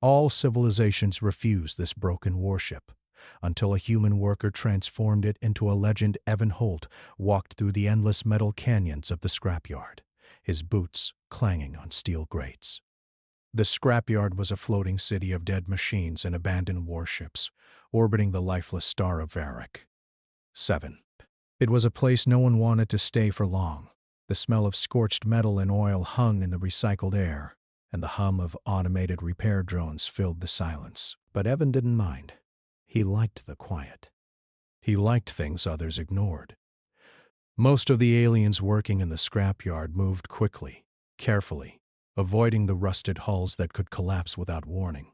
All civilizations refused this broken warship, until a human worker transformed it into a legend. Evan Holt walked through the endless metal canyons of the scrapyard, his boots clanging on steel grates. The scrapyard was a floating city of dead machines and abandoned warships, orbiting the lifeless star of Varric. 7. It was a place no one wanted to stay for long. The smell of scorched metal and oil hung in the recycled air, and the hum of automated repair drones filled the silence. But Evan didn't mind. He liked the quiet. He liked things others ignored. Most of the aliens working in the scrapyard moved quickly, carefully, avoiding the rusted hulls that could collapse without warning.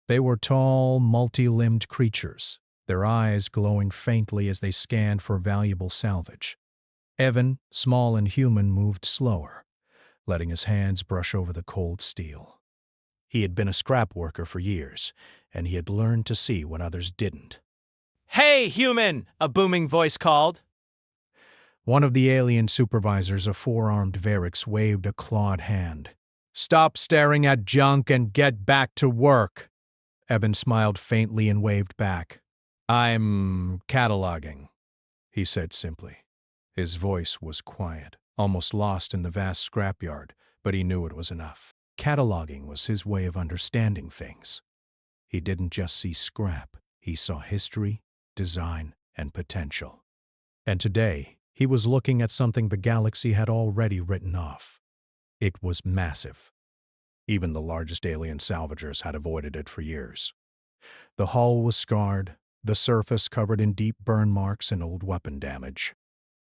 They were tall, multi-limbed creatures, their eyes glowing faintly as they scanned for valuable salvage. Evan, small and human, moved slower, letting his hands brush over the cold steel. He had been a scrap worker for years, and he had learned to see when others didn't. "Hey, human!" a booming voice called. One of the alien supervisors, a four-armed Varix, waved a clawed hand. "Stop staring at junk and get back to work." Evan smiled faintly and waved back. "I'm cataloging," he said simply. His voice was quiet, almost lost in the vast scrapyard, but he knew it was enough. Cataloging was his way of understanding things. He didn't just see scrap, he saw history, design, and potential. And today, he was looking at something the galaxy had already written off. It was massive. Even the largest alien salvagers had avoided it for years. The hull was scarred, the surface covered in deep burn marks and old weapon damage.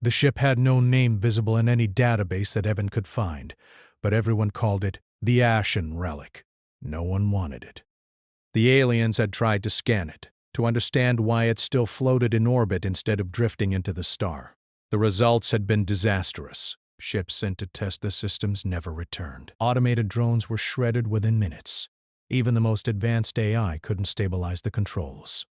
The ship had no name visible in any database that Evan could find, but everyone called it the Ashen Relic. No one wanted it. The aliens had tried to scan it, to understand why it still floated in orbit instead of drifting into the star. The results had been disastrous. Ships sent to test the systems never returned. Automated drones were shredded within minutes. Even the most advanced AI couldn't stabilize the controls.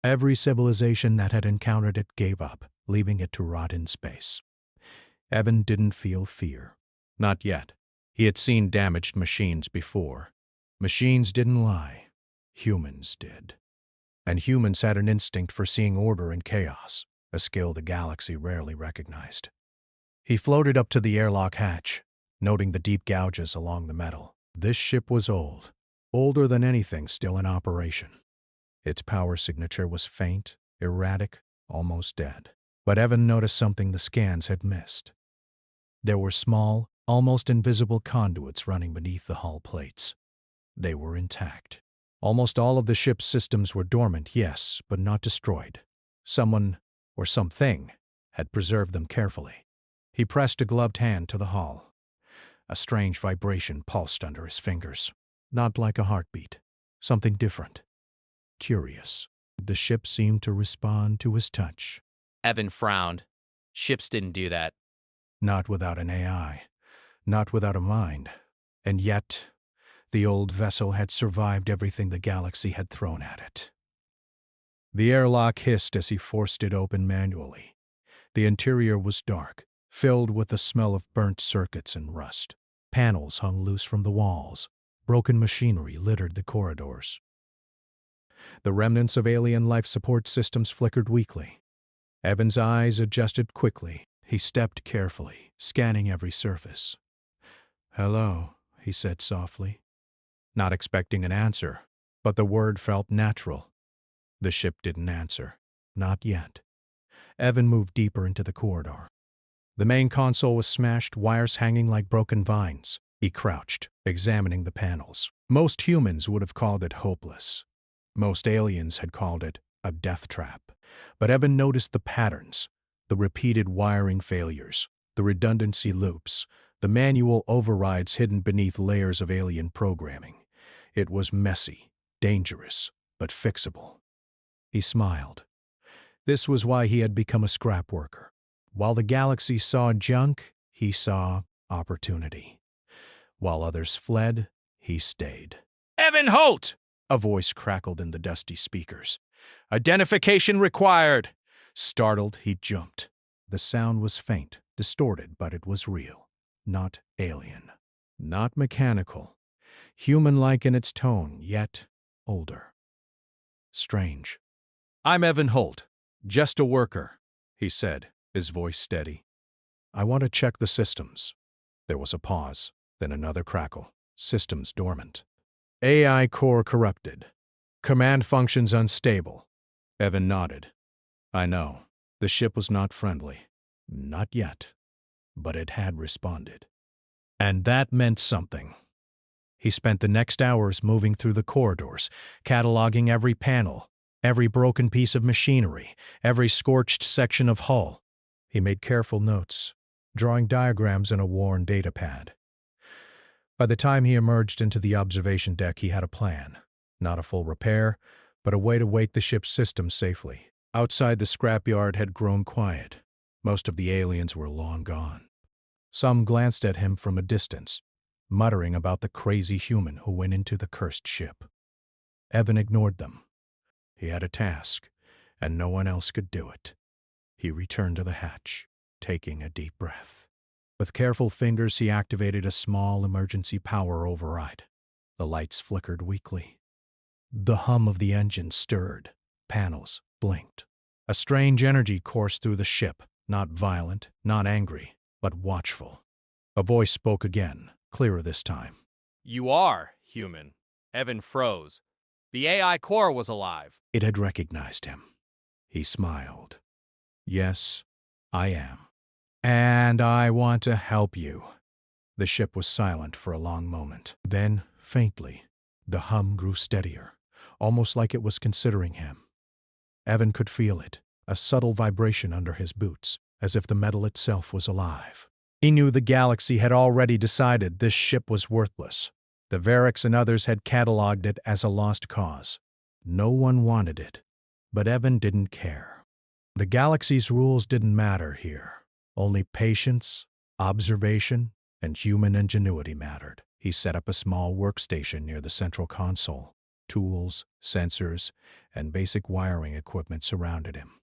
Every civilization that had encountered it gave up, leaving it to rot in space. Evan didn't feel fear. Not yet. He had seen damaged machines before. Machines didn't lie. Humans did. And humans had an instinct for seeing order in chaos, a skill the galaxy rarely recognized. He floated up to the airlock hatch, noting the deep gouges along the metal. This ship was old, older than anything still in operation. Its power signature was faint, erratic, almost dead. But Evan noticed something the scans had missed. There were small, almost invisible conduits running beneath the hull plates. They were intact. Almost all of the ship's systems were dormant, yes, but not destroyed. Someone, or something, had preserved them carefully. He pressed a gloved hand to the hull. A strange vibration pulsed under his fingers. Not like a heartbeat. Something different. Curious. The ship seemed to respond to his touch. Evan frowned. Ships didn't do that. Not without an AI. Not without a mind. And yet, the old vessel had survived everything the galaxy had thrown at it. The airlock hissed as he forced it open manually. The interior was dark, filled with the smell of burnt circuits and rust. Panels hung loose from the walls. Broken machinery littered the corridors. The remnants of alien life support systems flickered weakly. Evan's eyes adjusted quickly. He stepped carefully, scanning every surface. "Hello," he said softly. Not expecting an answer, but the word felt natural. The ship didn't answer. Not yet. Evan moved deeper into the corridor. The main console was smashed, wires hanging like broken vines. He crouched, examining the panels. Most humans would have called it hopeless. Most aliens had called it a death trap. But Evan noticed the patterns, the repeated wiring failures, the redundancy loops, the manual overrides hidden beneath layers of alien programming. It was messy, dangerous, but fixable. He smiled. This was why he had become a scrap worker. While the galaxy saw junk, he saw opportunity. While others fled, he stayed. "Evan Holt!" a voice crackled in the dusty speakers. "Identification required!" Startled, he jumped. The sound was faint, distorted, but it was real. Not alien. Not mechanical. human-like in its tone, yet older. Strange. "I'm Evan Holt, just a worker," he said, his voice steady. "I want to check the systems." There was a pause, then another crackle. "Systems dormant. AI core corrupted. Command functions unstable." Evan nodded. "I know. The ship was not friendly. Not yet. But it had responded. And that meant something." He spent the next hours moving through the corridors, cataloging every panel, every broken piece of machinery, every scorched section of hull. He made careful notes, drawing diagrams in a worn datapad. By the time he emerged into the observation deck, he had a plan. Not a full repair, but a way to wake the ship's system safely. Outside, the scrapyard had grown quiet. Most of the aliens were long gone. Some glanced at him from a distance, muttering about the crazy human who went into the cursed ship. Evan ignored them. He had a task, and no one else could do it. He returned to the hatch, taking a deep breath. With careful fingers, he activated a small emergency power override. The lights flickered weakly. The hum of the engine stirred. Panels blinked. A strange energy coursed through the ship, not violent, not angry, but watchful. A voice spoke again, clearer this time. "You are human." Evan froze. The AI core was alive. It had recognized him. He smiled. "Yes, I am. And I want to help you." The ship was silent for a long moment. Then, faintly, the hum grew steadier, almost like it was considering him. Evan could feel it, a subtle vibration under his boots, as if the metal itself was alive. He knew the galaxy had already decided this ship was worthless. The Variks and others had catalogued it as a lost cause. No one wanted it, but Evan didn't care. The galaxy's rules didn't matter here. Only patience, observation, and human ingenuity mattered. He set up a small workstation near the central console. Tools, sensors, and basic wiring equipment surrounded him.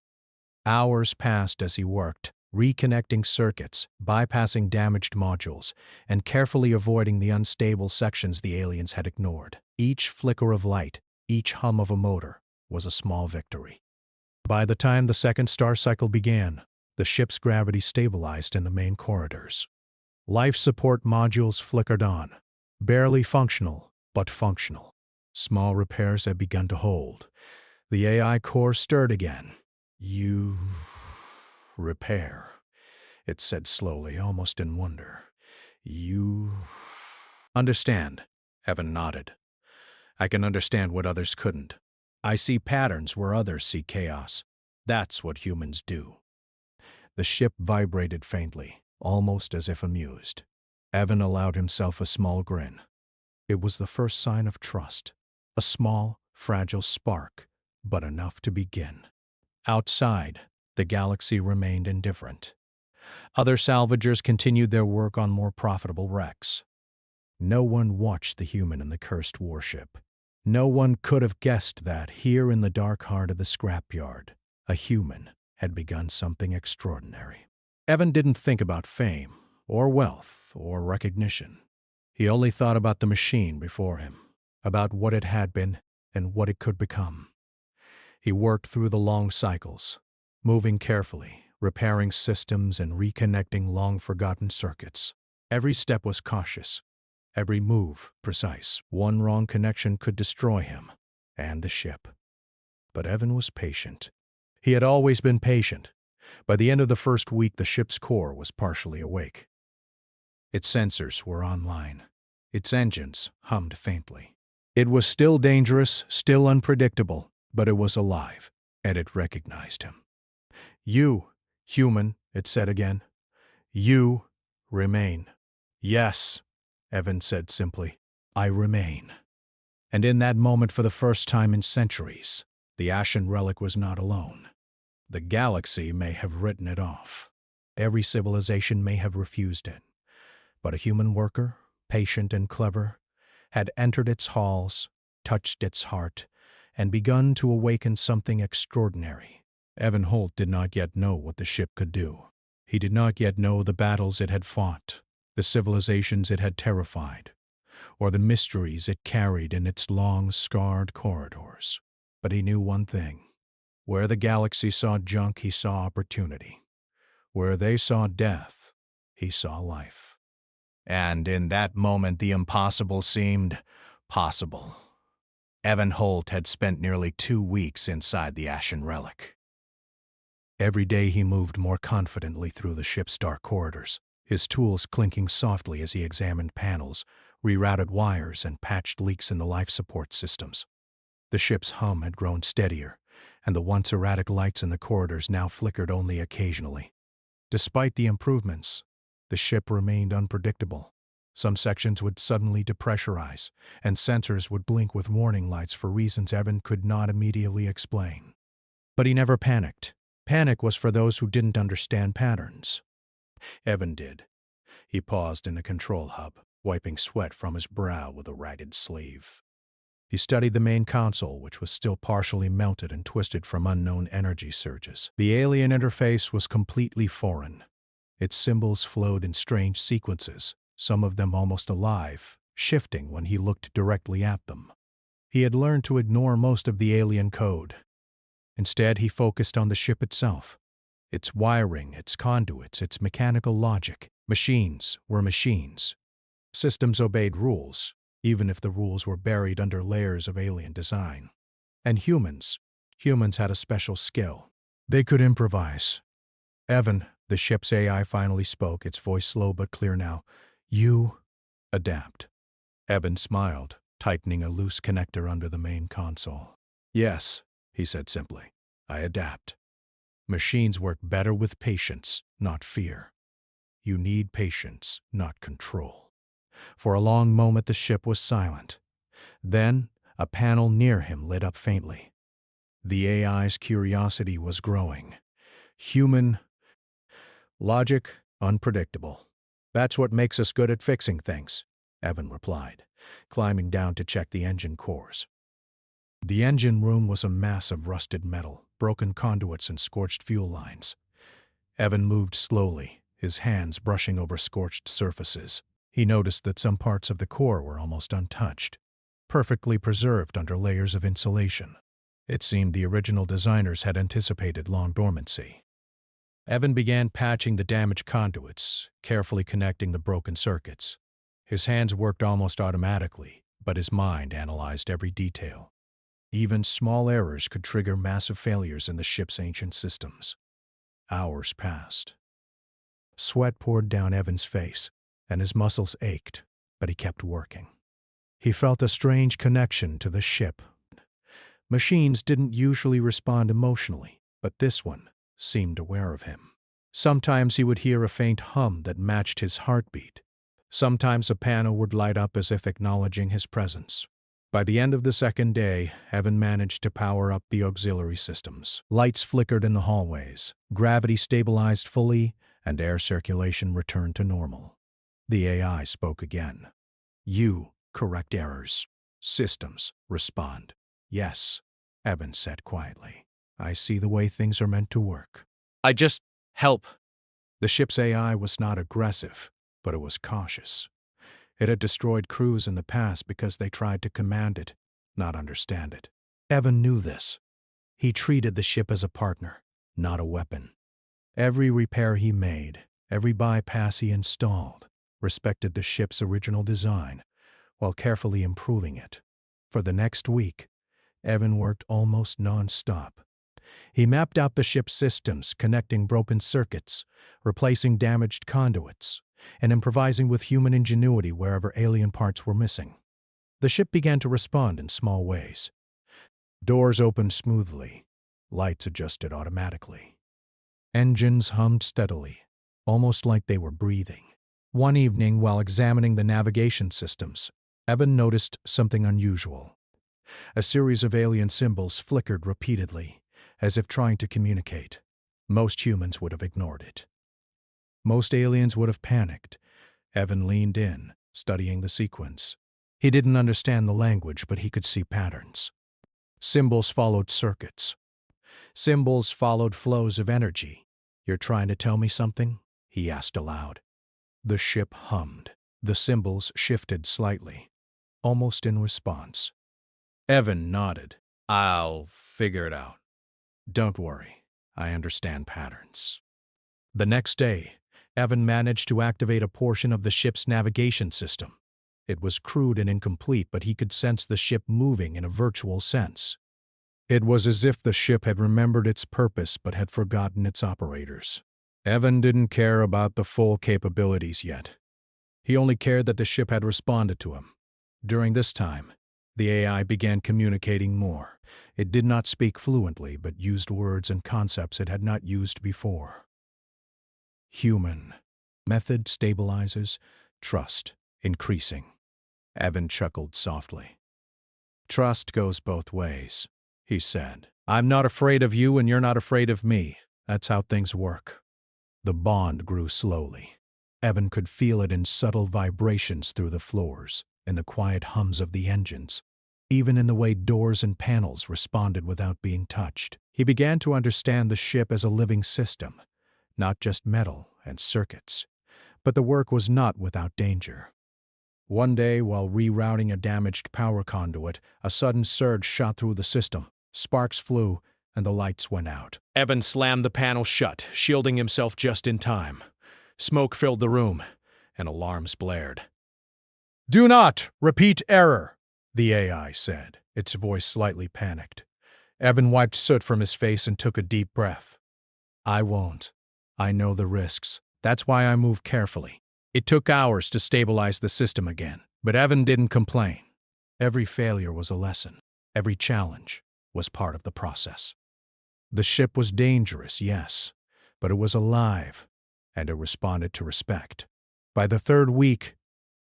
Hours passed as he worked, reconnecting circuits, bypassing damaged modules, and carefully avoiding the unstable sections the aliens had ignored. Each flicker of light, each hum of a motor, was a small victory. By the time the second star cycle began, the ship's gravity stabilized in the main corridors. Life support modules flickered on, barely functional, but functional. Small repairs had begun to hold. The AI core stirred again. "You repair," it said slowly, almost in wonder. "You understand." Evan nodded. "I can understand what others couldn't. I see patterns where others see chaos. That's what humans do." The ship vibrated faintly, almost as if amused. Evan allowed himself a small grin. It was the first sign of trust. A small, fragile spark, but enough to begin. Outside, the galaxy remained indifferent. Other salvagers continued their work on more profitable wrecks. No one watched the human in the cursed warship. No one could have guessed that, here in the dark heart of the scrapyard, a human had begun something extraordinary. Evan didn't think about fame, or wealth, or recognition. He only thought about the machine before him, about what it had been and what it could become. He worked through the long cycles, moving carefully, repairing systems and reconnecting long-forgotten circuits. Every step was cautious, every move precise. One wrong connection could destroy him and the ship. But Evan was patient. He had always been patient. By the end of the first week, the ship's core was partially awake. Its sensors were online. Its engines hummed faintly. It was still dangerous, still unpredictable, but it was alive, and it recognized him. "You, human," it said again. "You remain." "Yes," Evan said simply. "I remain." And in that moment, for the first time in centuries, the Ashen Relic was not alone. The galaxy may have written it off. Every civilization may have refused it. But a human worker, patient and clever, had entered its halls, touched its heart, and begun to awaken something extraordinary. Evan Holt did not yet know what the ship could do. He did not yet know the battles it had fought, the civilizations it had terrified. or the mysteries it carried in its long, scarred corridors. But he knew one thing. Where the galaxy saw junk, he saw opportunity. Where they saw death, he saw life. And in that moment, the impossible seemed possible. Evan Holt had spent nearly 2 weeks inside the Ashen Relic. Every day he moved more confidently through the ship's dark corridors, his tools clinking softly as he examined panels, rerouted wires, and patched leaks in the life support systems. The ship's hum had grown steadier, and the once erratic lights in the corridors now flickered only occasionally. Despite the improvements, the ship remained unpredictable. Some sections would suddenly depressurize, and sensors would blink with warning lights for reasons Evan could not immediately explain. But he never panicked. Panic was for those who didn't understand patterns. Evan did. He paused in the control hub, wiping sweat from his brow with a ragged sleeve. He studied the main console, which was still partially melted and twisted from unknown energy surges. The alien interface was completely foreign. Its symbols flowed in strange sequences, some of them almost alive, shifting when he looked directly at them. He had learned to ignore most of the alien code. Instead, he focused on the ship itself. Its wiring, its conduits, its mechanical logic. Machines were machines. Systems obeyed rules, even if the rules were buried under layers of alien design. And humans had a special skill. They could improvise. Evan, the ship's AI, finally spoke, its voice slow but clear now. You adapt. Evan smiled, tightening a loose connector under the main console. Yes, he said simply. I adapt. Machines work better with patience, not fear. You need patience, not control. For a long moment the ship was silent. Then, a panel near him lit up faintly. The AI's curiosity was growing. Human logic, unpredictable. That's what makes us good at fixing things, Evan replied, climbing down to check the engine cores. The engine room was a mass of rusted metal, broken conduits, and scorched fuel lines. Evan moved slowly, his hands brushing over scorched surfaces. He noticed that some parts of the core were almost untouched, perfectly preserved under layers of insulation. It seemed the original designers had anticipated long dormancy. Evan began patching the damaged conduits, carefully connecting the broken circuits. His hands worked almost automatically, but his mind analyzed every detail. Even small errors could trigger massive failures in the ship's ancient systems. Hours passed. Sweat poured down Evan's face, and his muscles ached, but he kept working. He felt a strange connection to the ship. Machines didn't usually respond emotionally, but this one seemed aware of him. Sometimes he would hear a faint hum that matched his heartbeat. Sometimes a panel would light up as if acknowledging his presence. By the end of the second day, Evan managed to power up the auxiliary systems. Lights flickered in the hallways, gravity stabilized fully, and air circulation returned to normal. The AI spoke again. You correct errors. Systems respond. Yes, Evan said quietly. I see the way things are meant to work. I just help. The ship's AI was not aggressive, but it was cautious. It had destroyed crews in the past because they tried to command it, not understand it. Evan knew this. He treated the ship as a partner, not a weapon. Every repair he made, every bypass he installed, respected the ship's original design, while carefully improving it. For the next week, Evan worked almost non-stop. He mapped out the ship's systems, connecting broken circuits, replacing damaged conduits, and improvising with human ingenuity wherever alien parts were missing. The ship began to respond in small ways. Doors opened smoothly, lights adjusted automatically. Engines hummed steadily, almost like they were breathing. One evening, while examining the navigation systems, Evan noticed something unusual. A series of alien symbols flickered repeatedly, as if trying to communicate. Most humans would have ignored it. Most aliens would have panicked. Evan leaned in, studying the sequence. He didn't understand the language, but he could see patterns. Symbols followed circuits. Symbols followed flows of energy. You're trying to tell me something? He asked aloud. The ship hummed. The symbols shifted slightly. almost in response. Evan nodded. I'll figure it out. Don't worry, I understand patterns. The next day, Evan managed to activate a portion of the ship's navigation system. It was crude and incomplete, but he could sense the ship moving in a virtual sense. It was as if the ship had remembered its purpose but had forgotten its operators. Evan didn't care about the full capabilities yet. He only cared that the ship had responded to him. During this time, the AI began communicating more. It did not speak fluently, but used words and concepts it had not used before. Human. Method stabilizes. Trust increasing. Evan chuckled softly. Trust goes both ways, he said. I'm not afraid of you and you're not afraid of me. That's how things work. The bond grew slowly. Evan could feel it in subtle vibrations through the floors, in the quiet hums of the engines, even in the way doors and panels responded without being touched. He began to understand the ship as a living system, not just metal and circuits. But the work was not without danger. One day, while rerouting a damaged power conduit, a sudden surge shot through the system. Sparks flew, and the lights went out. Evan slammed the panel shut, shielding himself just in time. Smoke filled the room, and alarms blared. "Do not repeat error," the AI said, its voice slightly panicked. Evan wiped soot from his face and took a deep breath. I won't. I know the risks. That's why I move carefully. It took hours to stabilize the system again, but Evan didn't complain. Every failure was a lesson. Every challenge was part of the process. The ship was dangerous, yes, but it was alive, and it responded to respect. By the third week,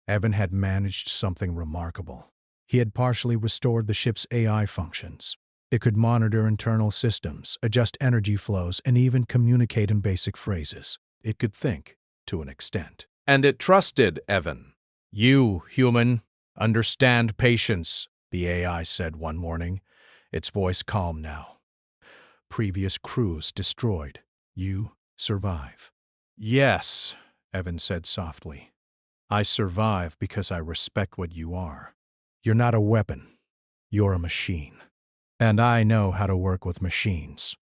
Evan had managed something remarkable. He had partially restored the ship's AI functions. It could monitor internal systems, adjust energy flows, and even communicate in basic phrases. It could think, to an extent. And it trusted Evan. You, human, understand patience, the AI said one morning, its voice calm now. Previous crews destroyed. You survive. Yes, Evan said softly. I survive because I respect what you are. You're not a weapon. You're a machine. And I know how to work with machines.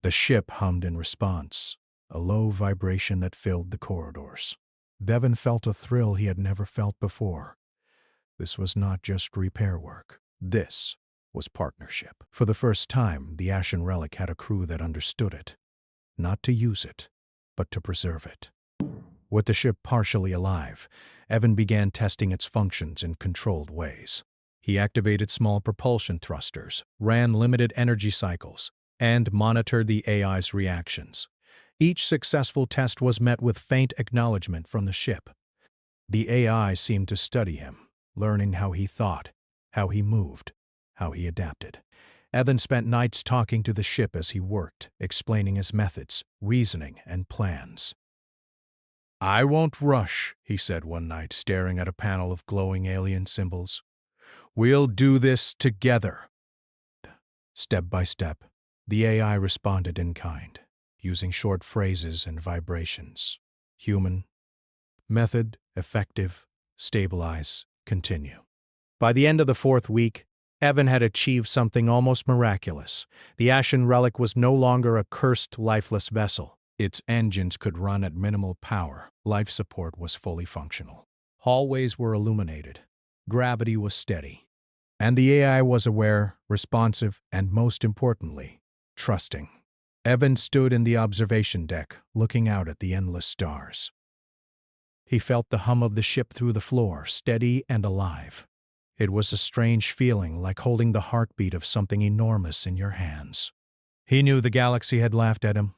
The ship hummed in response, a low vibration that filled the corridors. Evan felt a thrill he had never felt before. This was not just repair work. This was partnership. For the first time, the Ashen Relic had a crew that understood it. Not to use it, but to preserve it. With the ship partially alive, Evan began testing its functions in controlled ways. He activated small propulsion thrusters, ran limited energy cycles, and monitored the AI's reactions. Each successful test was met with faint acknowledgement from the ship. The AI seemed to study him, learning how he thought, how he moved, how he adapted. Evan spent nights talking to the ship as he worked, explaining his methods, reasoning, and plans. I won't rush, he said one night, staring at a panel of glowing alien symbols. We'll do this together. Step by step, the AI responded in kind, using short phrases and vibrations. Human. Method, effective, stabilize, continue. By the end of the fourth week, Evan had achieved something almost miraculous. The Ashen Relic was no longer a cursed, lifeless vessel. Its engines could run at minimal power. Life support was fully functional. Hallways were illuminated. Gravity was steady. And the AI was aware, responsive, and most importantly, trusting. Evan stood in the observation deck, looking out at the endless stars. He felt the hum of the ship through the floor, steady and alive. It was a strange feeling, like holding the heartbeat of something enormous in your hands. He knew the galaxy had laughed at him.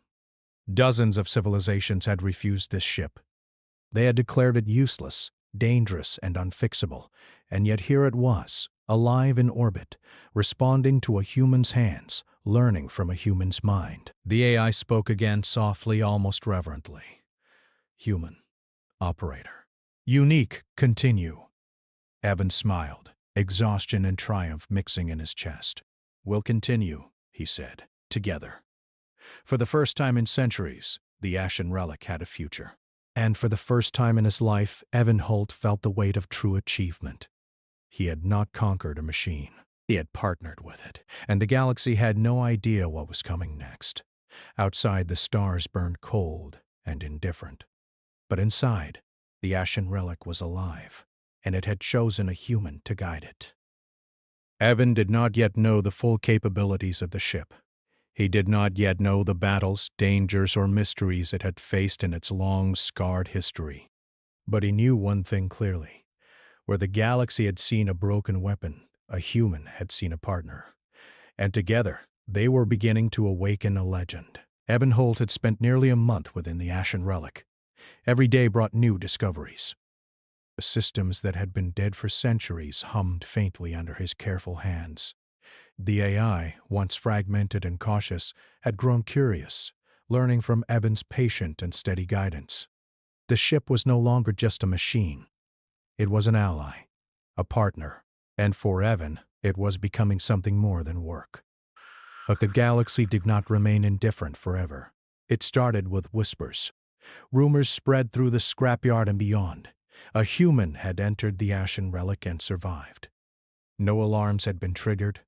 Dozens of civilizations had refused this ship. They had declared it useless, dangerous, and unfixable, and yet here it was, alive in orbit, responding to a human's hands, learning from a human's mind. The AI spoke again softly, almost reverently. Human. Operator. Unique. Continue. Evan smiled, exhaustion and triumph mixing in his chest. We'll continue, he said, together. For the first time in centuries, the Ashen Relic had a future. And for the first time in his life, Evan Holt felt the weight of true achievement. He had not conquered a machine. He had partnered with it, and the galaxy had no idea what was coming next. Outside, the stars burned cold and indifferent. But inside, the ashen relic was alive, and it had chosen a human to guide it. Evan did not yet know the full capabilities of the ship. He did not yet know the battles, dangers, or mysteries it had faced in its long, scarred history. But he knew one thing clearly. Where the galaxy had seen a broken weapon, a human had seen a partner. And together, they were beginning to awaken a legend. Evan Holt had spent nearly a month within the Ashen Relic. Every day brought new discoveries. The systems that had been dead for centuries hummed faintly under his careful hands. The AI, once fragmented and cautious, had grown curious, learning from Evan's patient and steady guidance. The ship was no longer just a machine. It was an ally, a partner, and for Evan, it was becoming something more than work. But the galaxy did not remain indifferent forever. It started with whispers. Rumors spread through the scrapyard and beyond. A human had entered the Ashen Relic and survived. No alarms had been triggered.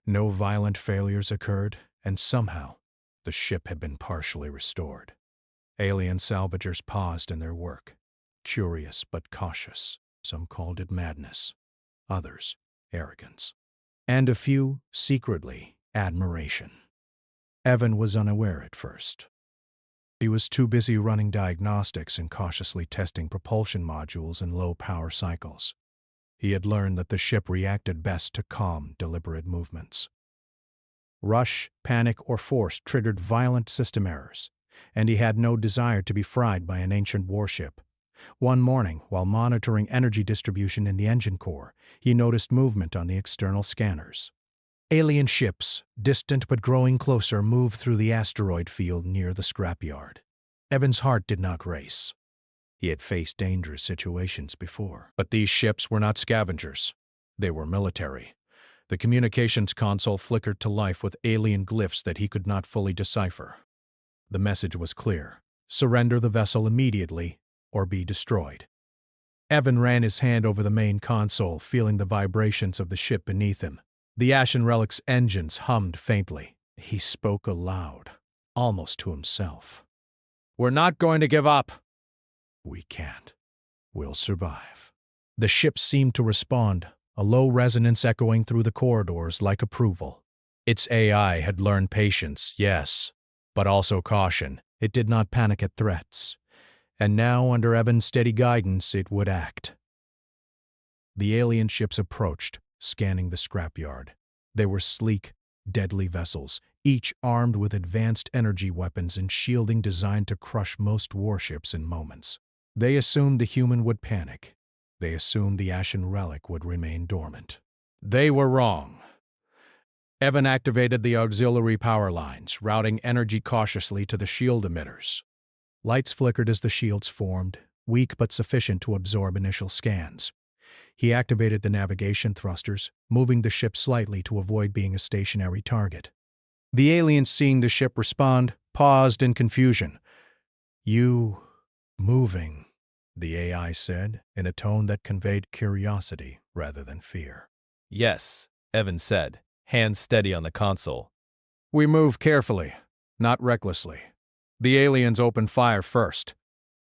No violent failures occurred, and somehow, the ship had been partially restored. Alien salvagers paused in their work, curious but cautious. Some called it madness, others arrogance, and a few, secretly, admiration. Evan was unaware at first. He was too busy running diagnostics and cautiously testing propulsion modules in low-power cycles. He had learned that the ship reacted best to calm, deliberate movements. Rush, panic, or force triggered violent system errors, and he had no desire to be fried by an ancient warship. One morning, while monitoring energy distribution in the engine core, he noticed movement on the external scanners. Alien ships, distant but growing closer, moved through the asteroid field near the scrapyard. Evan's heart did not race. He had faced dangerous situations before. But these ships were not scavengers. They were military. The communications console flickered to life with alien glyphs that he could not fully decipher. The message was clear. Surrender the vessel immediately, or be destroyed. Evan ran his hand over the main console, feeling the vibrations of the ship beneath him. The Ashen Relic's engines hummed faintly. He spoke aloud, almost to himself. "We're not going to give up." "We can't. We'll survive." The ship seemed to respond, a low resonance echoing through the corridors like approval. Its AI had learned patience, yes, but also caution. It did not panic at threats. And now, under Evan's steady guidance, it would act. The alien ships approached, scanning the scrapyard. They were sleek, deadly vessels, each armed with advanced energy weapons and shielding designed to crush most warships in moments. They assumed the human would panic. They assumed the Ashen Relic would remain dormant. They were wrong. Evan activated the auxiliary power lines, routing energy cautiously to the shield emitters. Lights flickered as the shields formed, weak but sufficient to absorb initial scans. He activated the navigation thrusters, moving the ship slightly to avoid being a stationary target. The aliens, seeing the ship respond, paused in confusion. "You... moving," the AI said, in a tone that conveyed curiosity rather than fear. "Yes," Evan said, hands steady on the console. "We move carefully, not recklessly. The aliens opened fire first."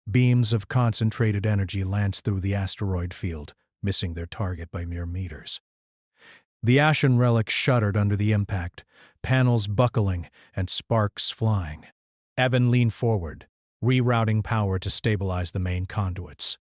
Beams of concentrated energy lanced through the asteroid field, missing their target by mere meters. The Ashen Relic shuddered under the impact, panels buckling and sparks flying. Evan leaned forward, rerouting power to stabilize the main conduits.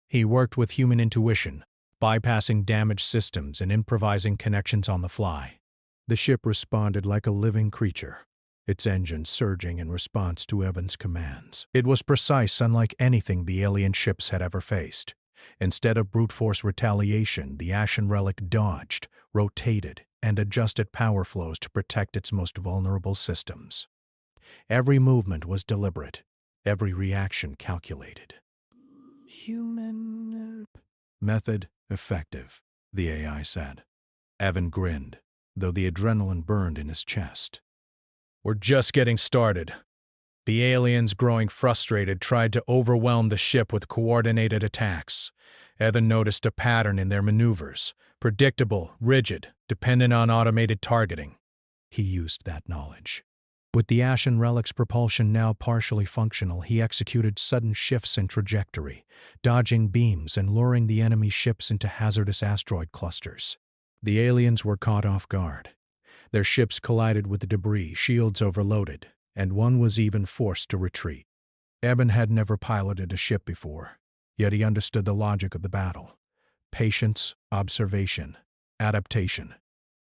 He worked with human intuition, bypassing damaged systems and improvising connections on the fly. The ship responded like a living creature, its engines surging in response to Evan's commands. It was precise, unlike anything the alien ships had ever faced. Instead of brute force retaliation, the Ashen Relic dodged, rotated, and adjusted power flows to protect its most vulnerable systems. Every movement was deliberate, every reaction calculated. "Human method effective," the AI said. Evan grinned, though the adrenaline burned in his chest. "We're just getting started." The aliens, growing frustrated, tried to overwhelm the ship with coordinated attacks. Evan noticed a pattern in their maneuvers, predictable, rigid, dependent on automated targeting. He used that knowledge. With the Ashen Relic's propulsion now partially functional, he executed sudden shifts in trajectory, dodging beams and luring the enemy ships into hazardous asteroid clusters. The aliens were caught off guard. Their ships collided with the debris, shields overloaded, and one was even forced to retreat. Evan had never piloted a ship before, yet he understood the logic of the battle. Patience, observation, adaptation.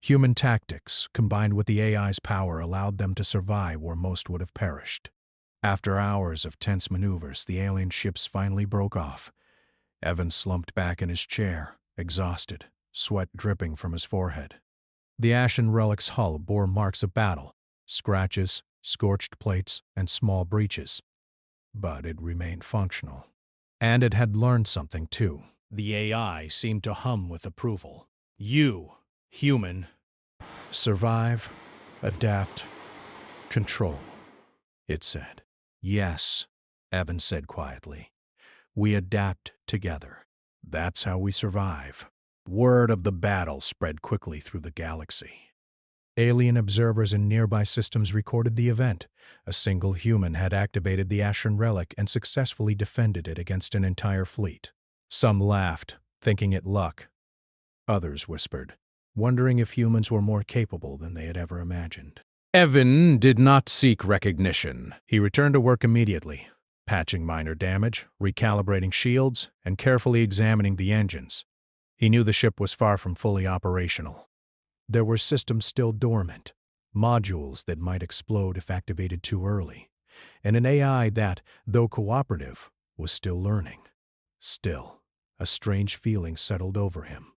Human tactics, combined with the AI's power, allowed them to survive where most would have perished. After hours of tense maneuvers, the alien ships finally broke off. Evan slumped back in his chair, exhausted, sweat dripping from his forehead. The Ashen Relic's hull bore marks of battle, scratches, scorched plates, and small breaches. But it remained functional. And it had learned something, too. The AI seemed to hum with approval. You, human, survive, adapt, control, it said. Yes, Evan said quietly. We adapt together. That's how we survive. Word of the battle spread quickly through the galaxy. Alien observers in nearby systems recorded the event. A single human had activated the Ashen Relic and successfully defended it against an entire fleet. Some laughed, thinking it luck. Others whispered, wondering if humans were more capable than they had ever imagined. Evan did not seek recognition. He returned to work immediately, patching minor damage, recalibrating shields, and carefully examining the engines. He knew the ship was far from fully operational. There were systems still dormant, modules that might explode if activated too early, and an AI that, though cooperative, was still learning. Still, a strange feeling settled over him.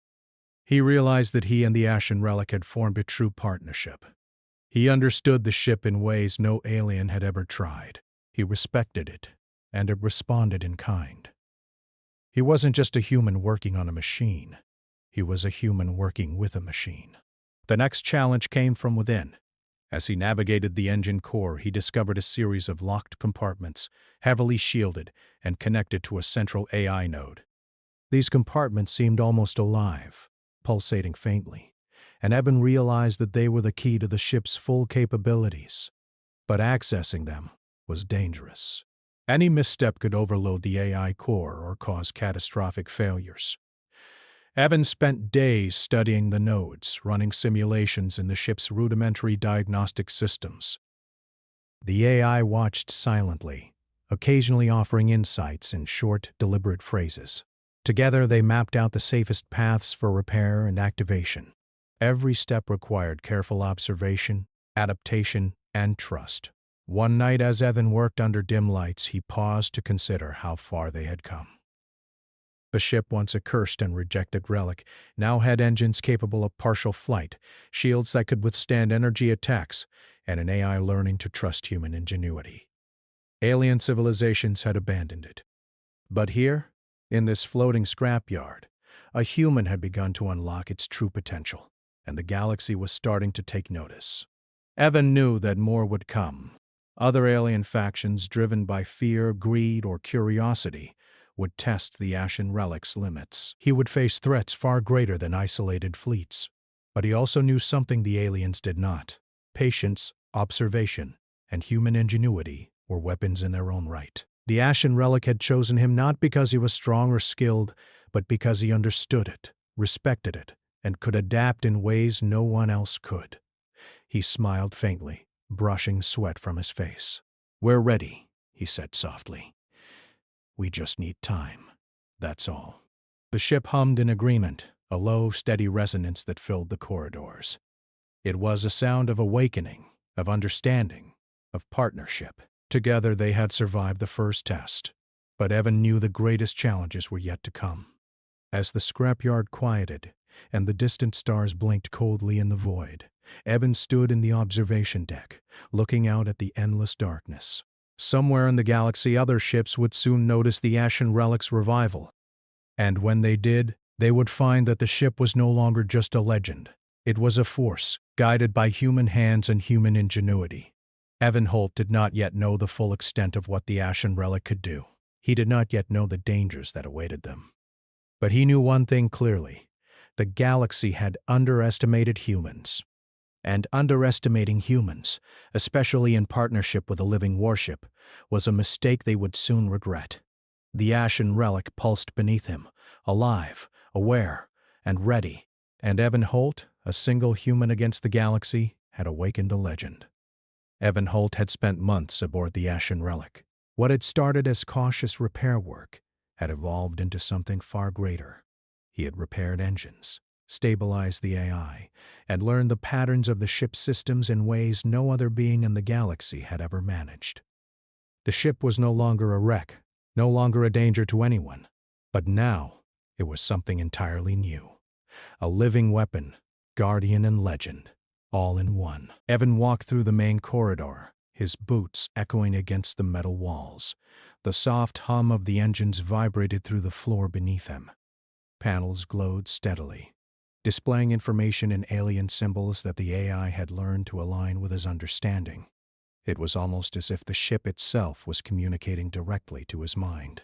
He realized that he and the Ashen Relic had formed a true partnership. He understood the ship in ways no alien had ever tried. He respected it, and it responded in kind. He wasn't just a human working on a machine. He was a human working with a machine. The next challenge came from within. As he navigated the engine core, he discovered a series of locked compartments, heavily shielded and connected to a central AI node. These compartments seemed almost alive, pulsating faintly, and Evan realized that they were the key to the ship's full capabilities. But accessing them was dangerous. Any misstep could overload the AI core or cause catastrophic failures. Evan spent days studying the nodes, running simulations in the ship's rudimentary diagnostic systems. The AI watched silently, occasionally offering insights in short, deliberate phrases. Together, they mapped out the safest paths for repair and activation. Every step required careful observation, adaptation, and trust. One night, as Evan worked under dim lights, he paused to consider how far they had come. The ship, once a cursed and rejected relic, now had engines capable of partial flight, shields that could withstand energy attacks, and an AI learning to trust human ingenuity. Alien civilizations had abandoned it. But here, in this floating scrapyard, a human had begun to unlock its true potential, and the galaxy was starting to take notice. Evan knew that more would come. Other alien factions, driven by fear, greed, or curiosity, would test the Ashen Relic's limits. He would face threats far greater than isolated fleets. But he also knew something the aliens did not. Patience, observation, and human ingenuity were weapons in their own right. The Ashen Relic had chosen him not because he was strong or skilled, but because he understood it, respected it, and could adapt in ways no one else could. He smiled faintly, brushing sweat from his face. "We're ready," he said softly. "We just need time. That's all." The ship hummed in agreement, a low, steady resonance that filled the corridors. It was a sound of awakening, of understanding, of partnership. Together they had survived the first test, but Evan knew the greatest challenges were yet to come. As the scrapyard quieted, and the distant stars blinked coldly in the void, Evan stood in the observation deck, looking out at the endless darkness. Somewhere in the galaxy, other ships would soon notice the Ashen Relic's revival. And when they did, they would find that the ship was no longer just a legend. It was a force, guided by human hands and human ingenuity. Evan Holt did not yet know the full extent of what the Ashen Relic could do. He did not yet know the dangers that awaited them. But he knew one thing clearly. The galaxy had underestimated humans. And underestimating humans, especially in partnership with a living warship, was a mistake they would soon regret. The ashen relic pulsed beneath him, alive, aware, and ready, and Evan Holt, a single human against the galaxy, had awakened a legend. Evan Holt had spent months aboard the ashen relic. What had started as cautious repair work had evolved into something far greater. He had repaired engines, stabilized the AI, and learned the patterns of the ship's systems in ways no other being in the galaxy had ever managed. The ship was no longer a wreck, no longer a danger to anyone, but now it was something entirely new. A living weapon, guardian and legend, all in one. Evan walked through the main corridor, his boots echoing against the metal walls. The soft hum of the engines vibrated through the floor beneath him. Panels glowed steadily, displaying information in alien symbols that the AI had learned to align with his understanding. It was almost as if the ship itself was communicating directly to his mind.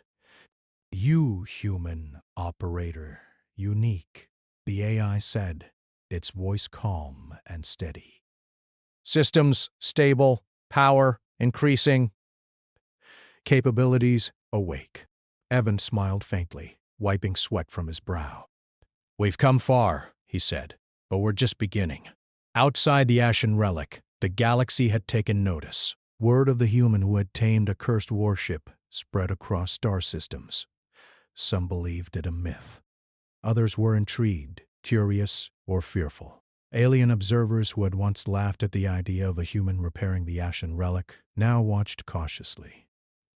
"You, human operator, unique," the AI said, its voice calm and steady. "Systems stable, power increasing, capabilities awake." Evan smiled faintly, wiping sweat from his brow. "We've come far," he said, "but we're just beginning." Outside the ashen relic, the galaxy had taken notice. Word of the human who had tamed a cursed warship spread across star systems. Some believed it a myth. Others were intrigued, curious, or fearful. Alien observers who had once laughed at the idea of a human repairing the ashen relic now watched cautiously.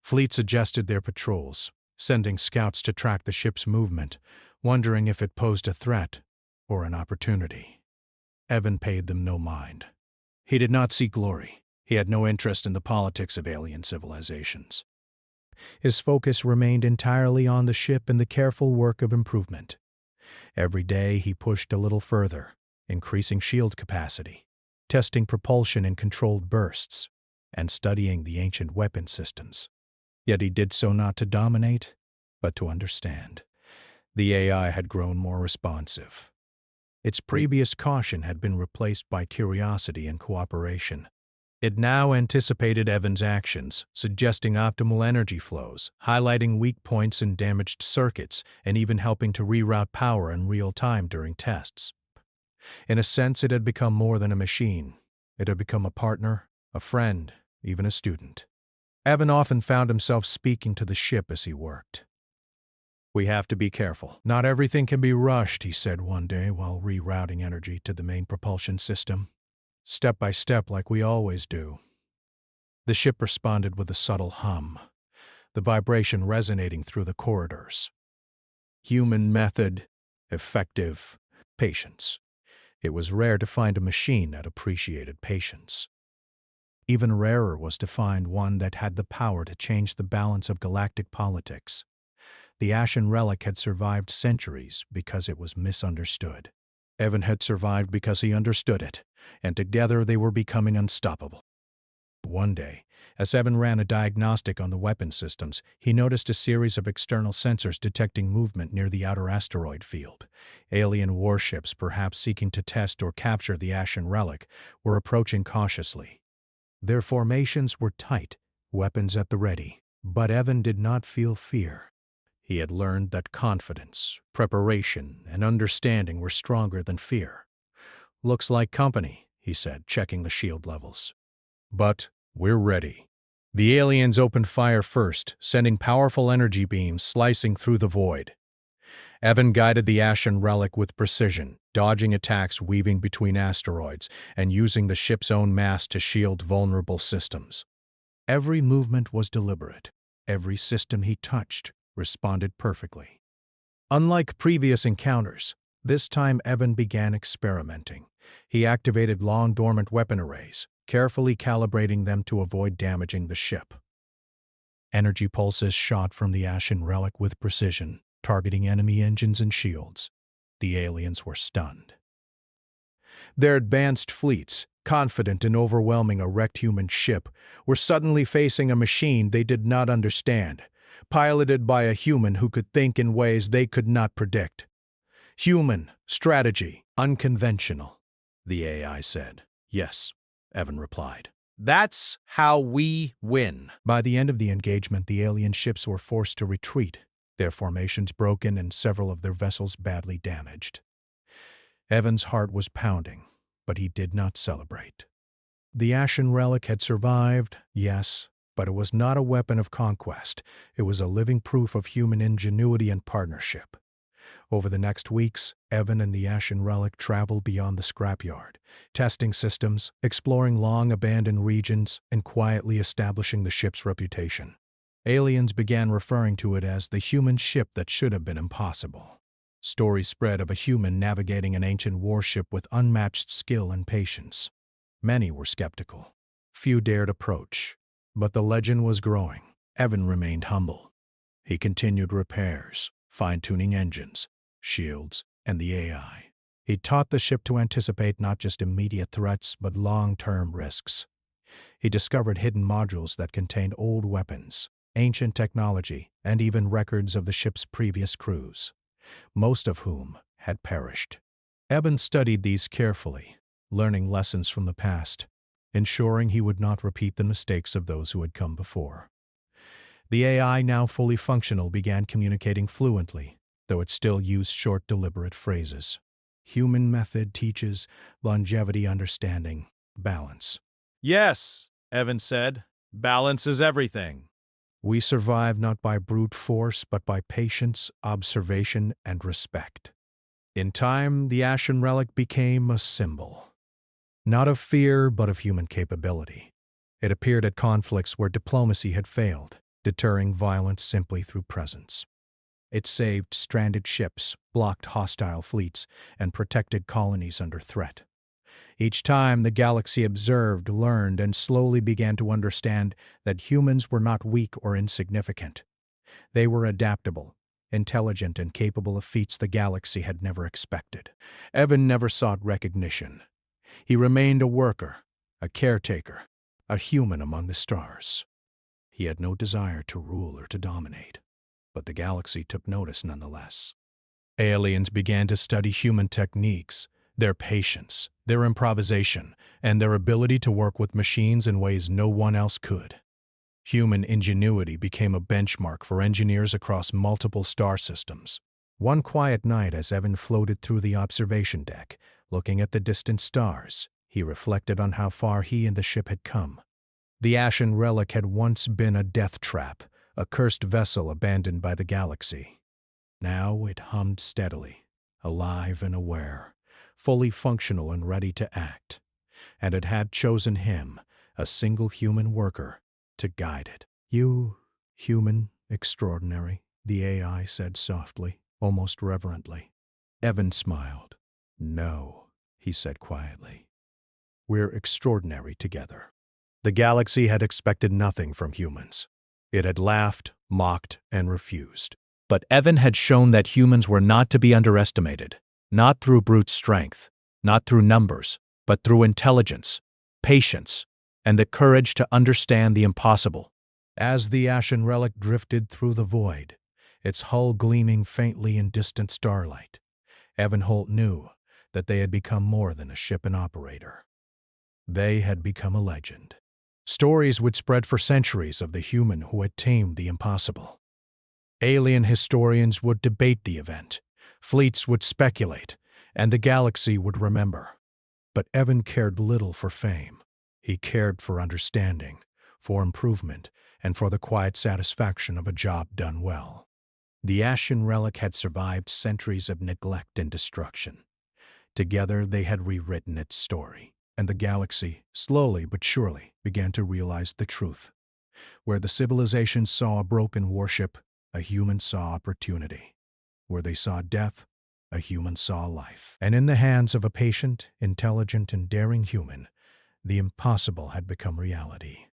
Fleets adjusted their patrols, sending scouts to track the ship's movement, wondering if it posed a threat or an opportunity. Evan paid them no mind. He did not seek glory. He had no interest in the politics of alien civilizations. His focus remained entirely on the ship and the careful work of improvement. Every day he pushed a little further, increasing shield capacity, testing propulsion in controlled bursts, and studying the ancient weapon systems. Yet he did so not to dominate, but to understand. The AI had grown more responsive. Its previous caution had been replaced by curiosity and cooperation. It now anticipated Evan's actions, suggesting optimal energy flows, highlighting weak points in damaged circuits, and even helping to reroute power in real time during tests. In a sense, it had become more than a machine. It had become a partner, a friend, even a student. Evan often found himself speaking to the ship as he worked. "We have to be careful. Not everything can be rushed," he said one day while rerouting energy to the main propulsion system. "Step by step like we always do." The ship responded with a subtle hum, the vibration resonating through the corridors. Human method, effective, patience. It was rare to find a machine that appreciated patience. Even rarer was to find one that had the power to change the balance of galactic politics. The ashen relic had survived centuries because it was misunderstood. Evan had survived because he understood it, and together they were becoming unstoppable. One day, as Evan ran a diagnostic on the weapon systems, he noticed a series of external sensors detecting movement near the outer asteroid field. Alien warships, perhaps seeking to test or capture the ashen relic, were approaching cautiously. Their formations were tight, weapons at the ready, but Evan did not feel fear. He had learned that confidence, preparation, and understanding were stronger than fear. "Looks like company," he said, checking the shield levels. "But we're ready." The aliens opened fire first, sending powerful energy beams slicing through the void. Evan guided the ashen relic with precision, dodging attacks weaving between asteroids and using the ship's own mass to shield vulnerable systems. Every movement was deliberate. Every system he touched responded perfectly. Unlike previous encounters, this time Evan began experimenting. He activated long-dormant weapon arrays, carefully calibrating them to avoid damaging the ship. Energy pulses shot from the ashen relic with precision, targeting enemy engines and shields. The aliens were stunned. Their advanced fleets, confident in overwhelming a wrecked human ship, were suddenly facing a machine they did not understand. piloted by a human who could think in ways they could not predict. Human, strategy, unconventional, the AI said. Yes, Evan replied. That's how we win. By the end of the engagement, the alien ships were forced to retreat, their formations broken and several of their vessels badly damaged. Evan's heart was pounding, but he did not celebrate. The ashen relic had survived, yes, but it was not a weapon of conquest. It was a living proof of human ingenuity and partnership. Over the next weeks, Evan and the ashen relic traveled beyond the scrapyard, testing systems, exploring long-abandoned regions, and quietly establishing the ship's reputation. Aliens began referring to it as the human ship that should have been impossible. Stories spread of a human navigating an ancient warship with unmatched skill and patience. Many were skeptical. Few dared approach. But the legend was growing. Evan remained humble. He continued repairs, fine-tuning engines, shields, and the AI. He taught the ship to anticipate not just immediate threats, but long-term risks. He discovered hidden modules that contained old weapons, ancient technology, and even records of the ship's previous crews, most of whom had perished. Evan studied these carefully, learning lessons from the past, ensuring he would not repeat the mistakes of those who had come before. The AI, now fully functional, began communicating fluently, though it still used short, deliberate phrases. Human method teaches longevity, understanding, balance. Yes, Evan said, balance is everything. We survive not by brute force, but by patience, observation, and respect. In time, the ashen relic became a symbol. Not of fear, but of human capability. It appeared at conflicts where diplomacy had failed, deterring violence simply through presence. It saved stranded ships, blocked hostile fleets, and protected colonies under threat. Each time the galaxy observed, learned, and slowly began to understand that humans were not weak or insignificant. They were adaptable, intelligent, and capable of feats the galaxy had never expected. Evan never sought recognition. He remained a worker, a caretaker, a human among the stars. He had no desire to rule or to dominate, but the galaxy took notice nonetheless. Aliens began to study human techniques, their patience, their improvisation, and their ability to work with machines in ways no one else could. Human ingenuity became a benchmark for engineers across multiple star systems. One quiet night, as Evan floated through the observation deck, looking at the distant stars, he reflected on how far he and the ship had come. The ashen relic had once been a death trap, a cursed vessel abandoned by the galaxy. Now it hummed steadily, alive and aware, fully functional and ready to act. And it had chosen him, a single human worker, to guide it. You, human extraordinary, the AI said softly, almost reverently. Evan smiled. No, he said quietly. We're extraordinary together. The galaxy had expected nothing from humans. It had laughed, mocked, and refused. But Evan had shown that humans were not to be underestimated, not through brute strength, not through numbers, but through intelligence, patience, and the courage to understand the impossible. As the ashen relic drifted through the void, its hull gleaming faintly in distant starlight, Evan Holt knew that they had become more than a ship and operator. They had become a legend. Stories would spread for centuries of the human who had tamed the impossible. Alien historians would debate the event, fleets would speculate, and the galaxy would remember. But Evan cared little for fame. He cared for understanding, for improvement, and for the quiet satisfaction of a job done well. The ashen relic had survived centuries of neglect and destruction. Together they had rewritten its story, and the galaxy, slowly but surely, began to realize the truth. Where the civilization saw a broken warship, a human saw opportunity. Where they saw death, a human saw life. And in the hands of a patient, intelligent, and daring human, the impossible had become reality.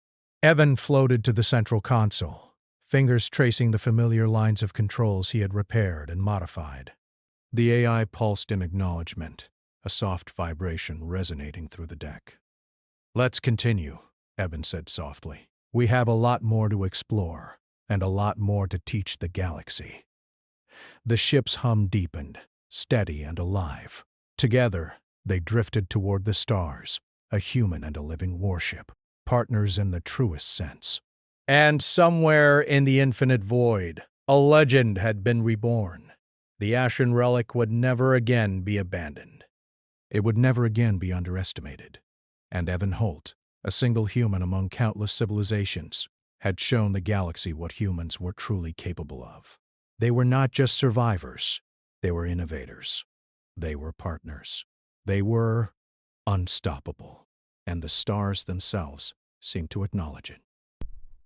Evan floated to the central console, fingers tracing the familiar lines of controls he had repaired and modified. The AI pulsed in acknowledgement, a soft vibration resonating through the deck. Let's continue, Evan said softly. We have a lot more to explore, and a lot more to teach the galaxy. The ship's hum deepened, steady and alive. Together, they drifted toward the stars, a human and a living warship, partners in the truest sense. And somewhere in the infinite void, a legend had been reborn. The Ashen Relic would never again be abandoned. It would never again be underestimated. And Evan Holt, a single human among countless civilizations, had shown the galaxy what humans were truly capable of. They were not just survivors, they were innovators. They were partners. They were unstoppable, and the stars themselves seemed to acknowledge it.